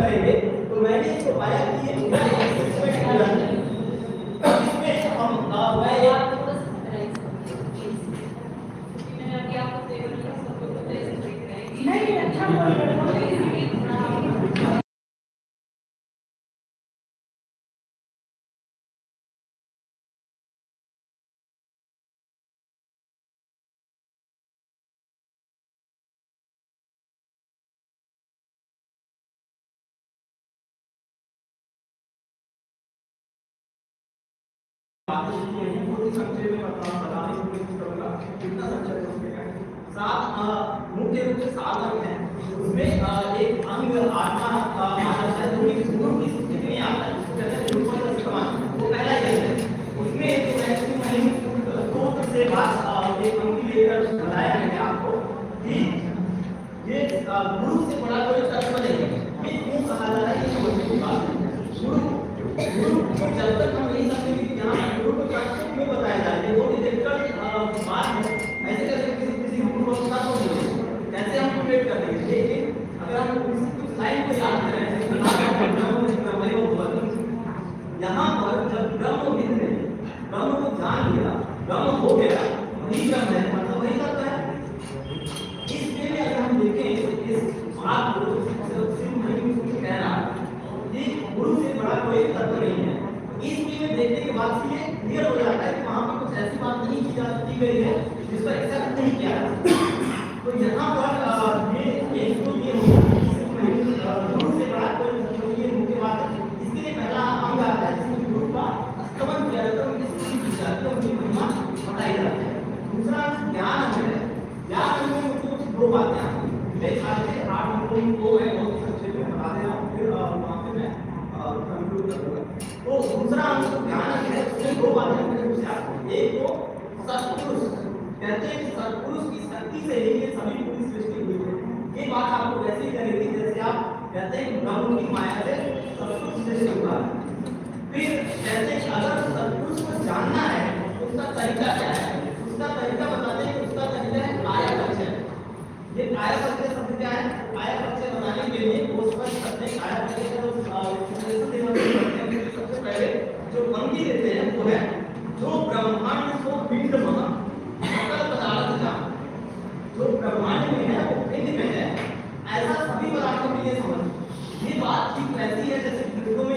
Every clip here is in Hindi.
करेंगे तो मैंने इसको पाया कि ये पूरा एक्सपेरिमेंट किया है इसमें हम मैं नहीं अच्छा बोल रहे हो मुख्य रूप से सात अंग हैं उसमें एक अंग आत्मा माना जाता है जो कि गुरु की स्थिति में आता है जैसे गुरुपद समान वो पहला ही है उसमें जो मैक्सिमम स्रोत से बात एक अंग लेकर बताया है आपको कि ये गुरु से बड़ा कोई तत्व नहीं है ये क्यों कहा जा रहा है ये समझने की बात है गुरु जब तक हम नहीं समझेंगे कि यहाँ गुरु को क्यों बताया जाता है वो डिफिकल्ट बात है ऐसे कैसे किसी गुरु को पता तो नहीं कैसे हम क्रिएट कर देंगे लेकिन अगर हम कुछ लाइन को याद करें यहाँ पर जब ब्रह्मविद ने ब्रह्म को जान लिया ब्रह्म हो गया वही ब्रह्म है मतलब वही तत्व है इसके लिए अगर हम देखें इस बात को कह रहा है कि गुरु से बड़ा कोई तत्व नहीं है इसलिए देखने के बाद से ये क्लियर हो जाता है कि वहां पर कुछ ऐसी बात नहीं की गई है जिसको एक्सेप्ट नहीं किया तो यहाँ पर ये गुरु से बड़ा कोई ये मुख्य बात है इसके लिए पहला अंग आता है जिसमें गुरु का स्तमन किया जाता है उनकी महिमा बताई जाती है दूसरा ज्ञान अंग है ज्ञान अंग में मुझे कुछ दो बातें आती हैं मेरे ख्याल से 8 अंकों को है बहुत संक्षेप में बता दे रहा हूँ फिर वहाँ पे मैं कंक्लूड करूँगा तो दूसरा अंग ज्ञान अंग है उसमें दो बातें मुझे पूछे आती हैं एक तो सत्पुरुष कहते हैं कि सत्पुरुष की शक्ति से ही ये सभी पूरी सृष्टि हुई है ये बात आपको वैसे ही करेगी जैसे आप कहते हैं कि ब्रह्म की माया से सब कुछ सृष्टि हुआ है फिर कहते हैं कि अगर सत्पुरुष को जानना है तो उसका तरीका क्या है उसका तरीका बताते हैं कि उसका तरीका है काया परिचय ये काया परिचय शब्द क्या है काया परिचय बनाने के लिए वो स्पष्ट करते हैं काया परिचय का सबसे पहले जो पंक्ति देते हैं वो है जो ब्रह्मांड को पिंड महा सकल पदार्थ जान जो ब्रह्मांड में है वो पिंड में है ऐसा सभी पदार्थों के लिए समझ ये बात ठीक वैसी है जैसे पिंडों में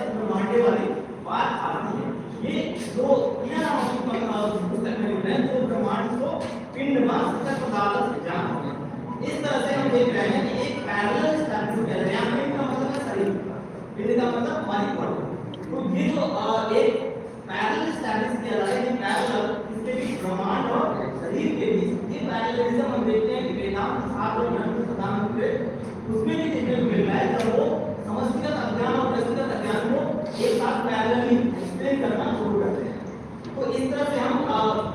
ब्रह्मांडे वाली बात आती है ये जो पुस्तक में लिख रहे हैं जो ब्रह्मांड को पिंड में सकल पदार्थ जान इस तरह से हम देख रहे हैं कि एक पैरेलल स्टैंडिंग कह रहे हैं यहाँ पिंड का मतलब है शरीर पिंड का मतलब बॉडी तो ये जो एक पैरेलल स्टैंडिंग किया जा रहा है पैरेलल इसके बीच ब्रह्मांड और शरीर के बीच ये पैरेललिज्म हम देखते हैं कि वेदांत शास्त्र और धर्म सिद्धांत पे उसमें भी देखने को मिल रहा है जब वो समष्टिगत अज्ञान और व्यक्तिगत अज्ञान को एक साथ पैरेलली एक्सप्लेन करना शुरू करते हैं तो इस तरह से हम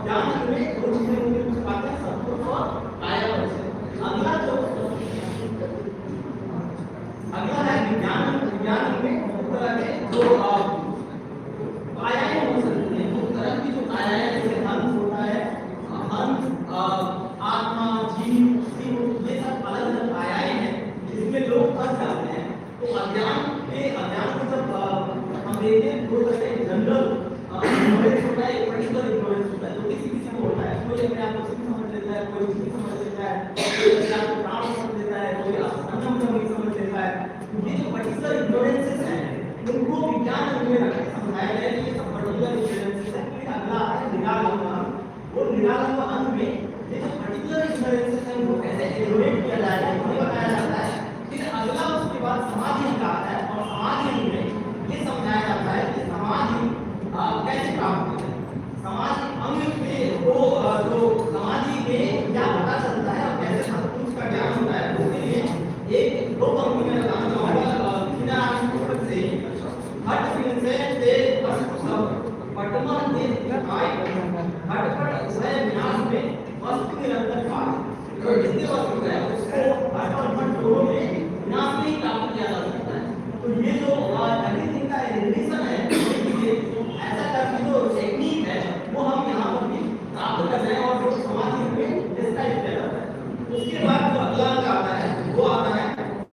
ज्ञान में दो चीजें मुझे कुछ बातें सत्पुरुष और काया परिचय अगला जो अगला है विज्ञान विज्ञान में तरह के जो कायाएं हो सकती हैं उस तरह की जो कायाएं जैसे हंस होता है हंस आत्मा जीव शिव ये सब अलग अलग कायाएं हैं जिसमें लोग फंस जाते हैं तो अज्ञान को जब हम देखते हैं दो तरह के जनरल नॉलेज होता है एक पर्टिकुलर इग्नोरेंस होता है जो किसी किसी को होता है कोई अपने आप को सिद्ध समझ लेता है कोई किसी समझ लेता है कोई अपने आप को प्राण समझ लेता है कोई अन्नम नहीं समझ लेता है ये जो पर्टिकुलर इग्नोरेंसेस हैं उनको विज्ञान में समझाया गया कि ये सब पर्टिकुलर इग्नोरेंसेस है फिर अगला है निरालंब वो निरालंब अंग में ये जो पर्टिकुलर इग्नोरेंसेस हैं उनको कैसे एलिमिनेट किया जाएगा ये बताया जाता है फिर अगला उसके बाद समाधि का आता है और समाधि में ये समझाया जाता है कि समाधि कैसे प्राप्त करें समाधि अंग में वो जो समाधि में क्या पता चलता है और कैसे सत्पुरुष का ज्ञान होता है उसके लिए एक दो पंक्ति में बताना चाहूंगा हट से वर्तमान देश काय हटपट उभय विनाश में वस्तु निरंतर काल तो जिसके वस्तु है उसको हट और पट दोनों में विनाश में ही प्राप्त किया जा सकता है तो ये जो